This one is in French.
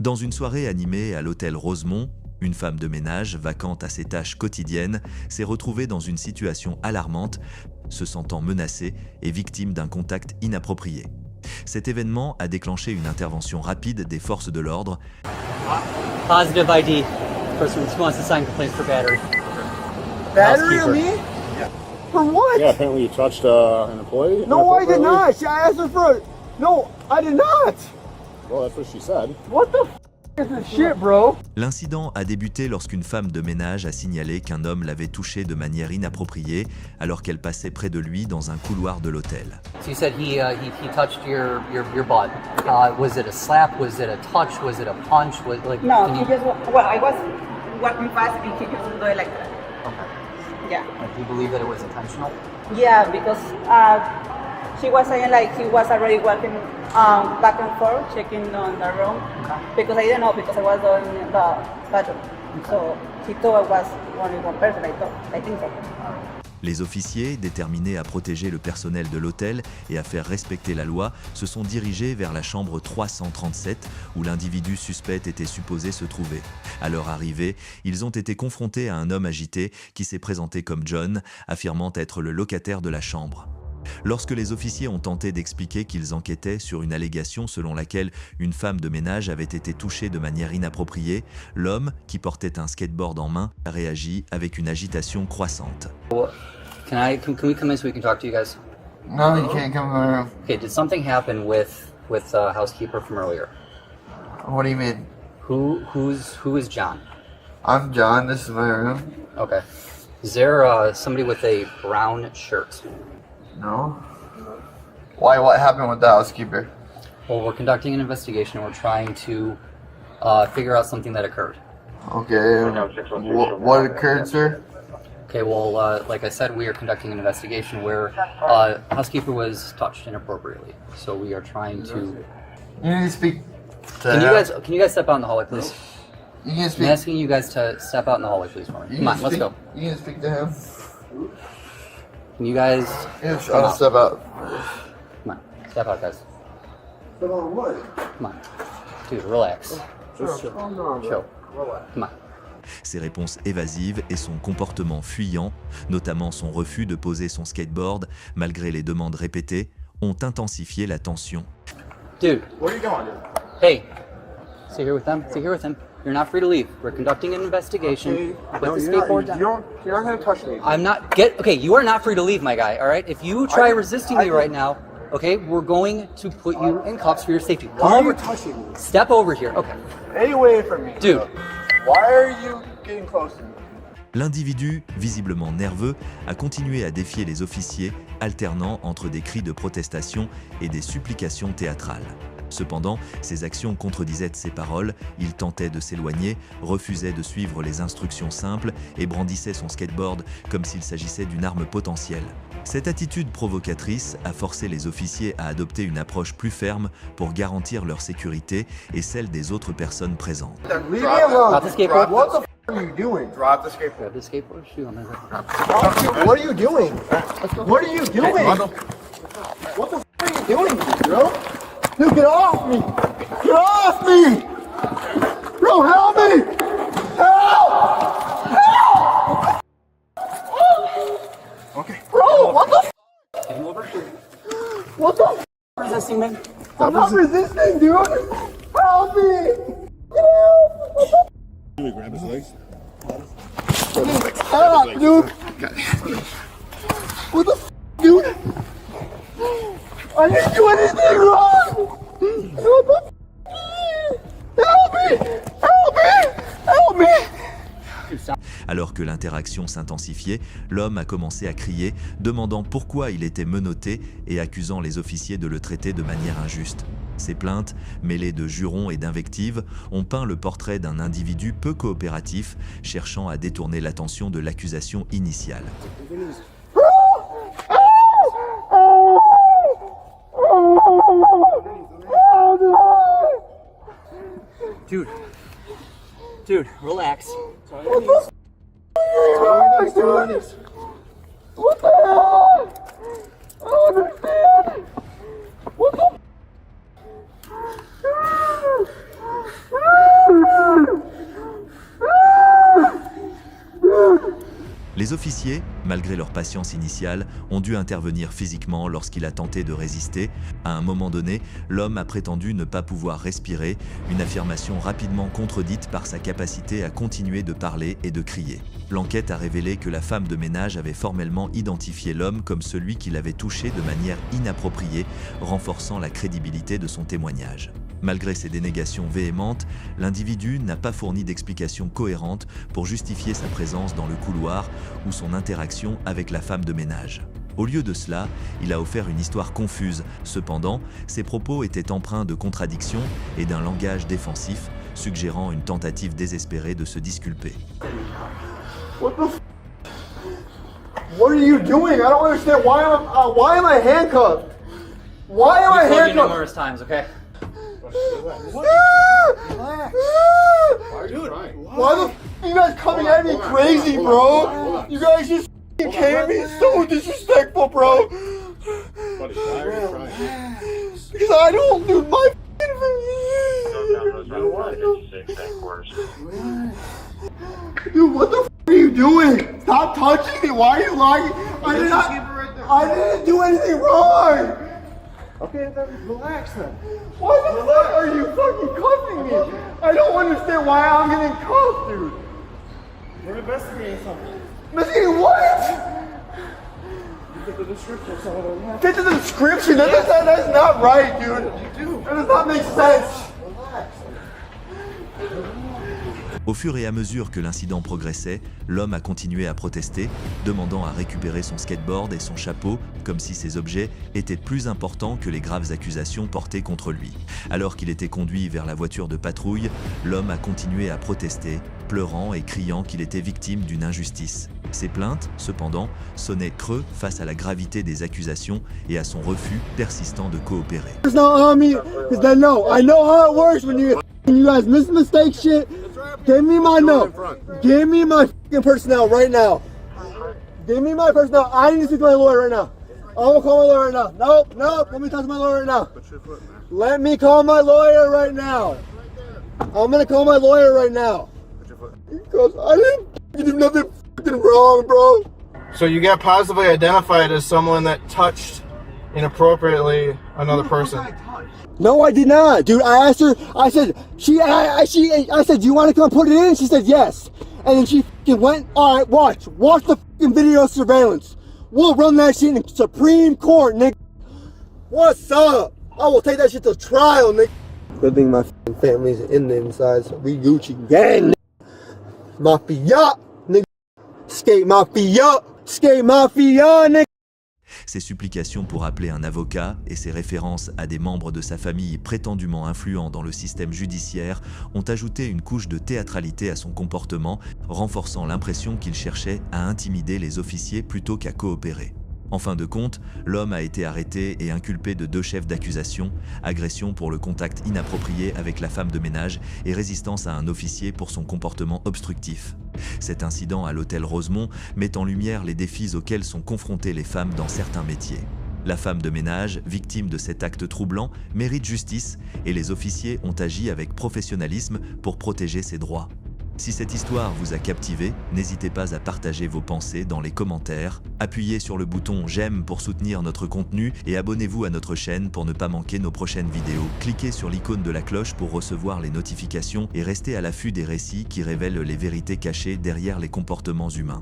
Dans une soirée animée à l'hôtel Rosemont, une femme de ménage, vacante à ses tâches quotidiennes, s'est retrouvée dans une situation alarmante, se sentant menacée et victime d'un contact inapproprié. Cet événement a déclenché une intervention rapide des forces de l'ordre. Positive ID. Person wants to sign complaints for battery. Battery on me? For what? Yeah, apparently you touched an employee. No, I did not. I asked her for it. No, I did not. Well, that's what she said. What the is this shit, bro? L'incident a débuté lorsqu'une femme de ménage a signalé qu'un homme l'avait touchée de manière inappropriée alors qu'elle passait près de lui dans un couloir de l'hôtel. So you said he touched your butt. Was it a slap? Was it a touch? Was it a punch? Was like No, can he you- just, well, I was walking fast and he just do it like that. Okay. Yeah. Do you believe that it was intentional? Yeah, because she was saying like he was already walking back and forth, checking on the room. Because I didn't know, because I was on the bathroom. So he thought it was only one person, I think so. Les officiers, déterminés à protéger le personnel de l'hôtel et à faire respecter la loi, se sont dirigés vers la chambre 337 où l'individu suspect était supposé se trouver. À leur arrivée, ils ont été confrontés à un homme agité qui s'est présenté comme John, affirmant être le locataire de la chambre. Lorsque les officiers ont tenté d'expliquer qu'ils enquêtaient sur une allégation selon laquelle une femme de ménage avait été touchée de manière inappropriée, l'homme, qui portait un skateboard en main, a réagi avec une agitation croissante. Can we come in so we can talk to you guys? No, you can't come in my room. Okay, did something happen with housekeeper from earlier? What do you mean? Who is John? I'm John. This is my room. Okay. Is there somebody with a brown shirt? No. Why? What happened with the housekeeper? Well, we're conducting an investigation and we're trying to figure out something that occurred. Okay. What occurred, sir? Okay, well, like I said, we are conducting an investigation where housekeeper was touched inappropriately. So we are trying to. You need to speak. Can you guys step out in the hallway, please? You need to I'm speak. asking you guys to step out in the hallway, please, for me. Come on, let's go. You need to speak to him. Can you guys? Yes, I'll step out. Come on, step out, guys. Step on what? Come on, dude, relax. Calm down, Chill. Come on. Ses réponses évasives et son comportement fuyant, notamment son refus de poser son skateboard malgré les demandes répétées, ont intensifié la tension. Dude, Where are you going? hey, stay here with them. Stay here with him. You're not free to leave. We're conducting an investigation. Put the skateboard down. You're not gonna touch me. I'm not okay. You are not free to leave, my guy. All right. If you try resisting me right now, okay, we're going to put you in cuffs for your safety. Come Why are over. you touching me? Step over here. Okay, Stay away from me. dude. Why are you getting close to me? L'individu, visiblement nerveux, a continué à défier les officiers, alternant entre des cris de protestation et des supplications théâtrales. Cependant, ses actions contredisaient ses paroles, il tentait de s'éloigner, refusait de suivre les instructions simples et brandissait son skateboard comme s'il s'agissait d'une arme potentielle. Cette attitude provocatrice a forcé les officiers à adopter une approche plus ferme pour garantir leur sécurité et celle des autres personnes présentes. Leave me alone. Drop the skateboard. What the are you doing? Drop the skateboard. Grab the skateboard. Shoot him. What What are you doing? What are you doing? What the are you doing, bro? Dude, get off me! Get off me! Bro, help me! Help! Help! Okay. Bro, what the Get him over. What the Resisting, man. I'm not resisting, dude! Help me! Help! Can we grab his legs? Stop, dude! What the dude? I didn't do anything wrong! What the Help me! Help me! Help me! Alors que l'interaction s'intensifiait, l'homme a commencé à crier, demandant pourquoi il était menotté et accusant les officiers de le traiter de manière injuste. Ces plaintes, mêlées de jurons et d'invectives, ont peint le portrait d'un individu peu coopératif, cherchant à détourner l'attention de l'accusation initiale. Dude, relax. What the hell? I don't understand! What the Les officiers, malgré leur patience initiale, ont dû intervenir physiquement lorsqu'il a tenté de résister. À un moment donné, l'homme a prétendu ne pas pouvoir respirer, une affirmation rapidement contredite par sa capacité à continuer de parler et de crier. L'enquête a révélé que la femme de ménage avait formellement identifié l'homme comme celui qui l'avait touché de manière inappropriée, renforçant la crédibilité de son témoignage. Malgré ses dénégations véhémentes, l'individu n'a pas fourni d'explication cohérente pour justifier sa présence dans le couloir ou son interaction avec la femme de ménage. Au lieu de cela, il a offert une histoire confuse. Cependant, ses propos étaient empreints de contradictions et d'un langage défensif, suggérant une tentative désespérée de se disculper. What the f? What are you doing? I don't understand. Why am I handcuffed? Why am I Told you handcuffed? numerous times, okay? Relax. Why are you crying? Why the f you guys coming at me crazy, bro? You guys just f***ing came at me. It's so disrespectful, bro. Buddy, why are you crying? Because I don't do my Dude, what the f are you doing? Stop touching me. Why are you lying? I didn't do anything wrong. Okay, then relax then. Why the fuck are you fucking cuffing me? I don't understand why I'm getting cuffed, dude. We're investigating something. Investigating what? Look at the description of someone that happened. Get to the description. That's not right, dude. That does not make sense. Au fur et à mesure que l'incident progressait, l'homme a continué à protester, demandant à récupérer son skateboard et son chapeau, comme si ces objets étaient plus importants que les graves accusations portées contre lui. Alors qu'il était conduit vers la voiture de patrouille, l'homme a continué à protester, pleurant et criant qu'il était victime d'une injustice. Ses plaintes, cependant, sonnaient creux face à la gravité des accusations et à son refus persistant de coopérer. It's not on me, because I know how it works when you guys mistake shit. Give me my note. Give me my fucking personnel right now. Give me my personnel. I need to speak to my lawyer right now. I'm gonna call my lawyer right now. Nope. Let me talk to my lawyer right now. Let me call my lawyer right now. I'm gonna call my lawyer right now. Because I didn't do nothing fucking wrong, bro. So you got positively identified as someone that touched inappropriately another person. No, I did not, dude. I asked her. I said, I said, do you want to come put it in? She said yes. And then she fucking went. All right, watch the fucking video surveillance. We'll run that shit in Supreme Court, nigga. What's up? I will take that shit to trial, nigga. Good thing my fucking family's in the inside, so we Gucci gang, nigga. Mafia, nigga. Skate mafia, nigga. Ses supplications pour appeler un avocat et ses références à des membres de sa famille prétendument influents dans le système judiciaire ont ajouté une couche de théâtralité à son comportement, renforçant l'impression qu'il cherchait à intimider les officiers plutôt qu'à coopérer. En fin de compte, l'homme a été arrêté et inculpé de 2 chefs d'accusation, agression pour le contact inapproprié avec la femme de ménage et résistance à un officier pour son comportement obstructif. Cet incident à l'hôtel Rosemont met en lumière les défis auxquels sont confrontées les femmes dans certains métiers. La femme de ménage, victime de cet acte troublant, mérite justice et les officiers ont agi avec professionnalisme pour protéger ses droits. Si cette histoire vous a captivé, n'hésitez pas à partager vos pensées dans les commentaires, appuyez sur le bouton j'aime pour soutenir notre contenu et abonnez-vous à notre chaîne pour ne pas manquer nos prochaines vidéos. Cliquez sur l'icône de la cloche pour recevoir les notifications et restez à l'affût des récits qui révèlent les vérités cachées derrière les comportements humains.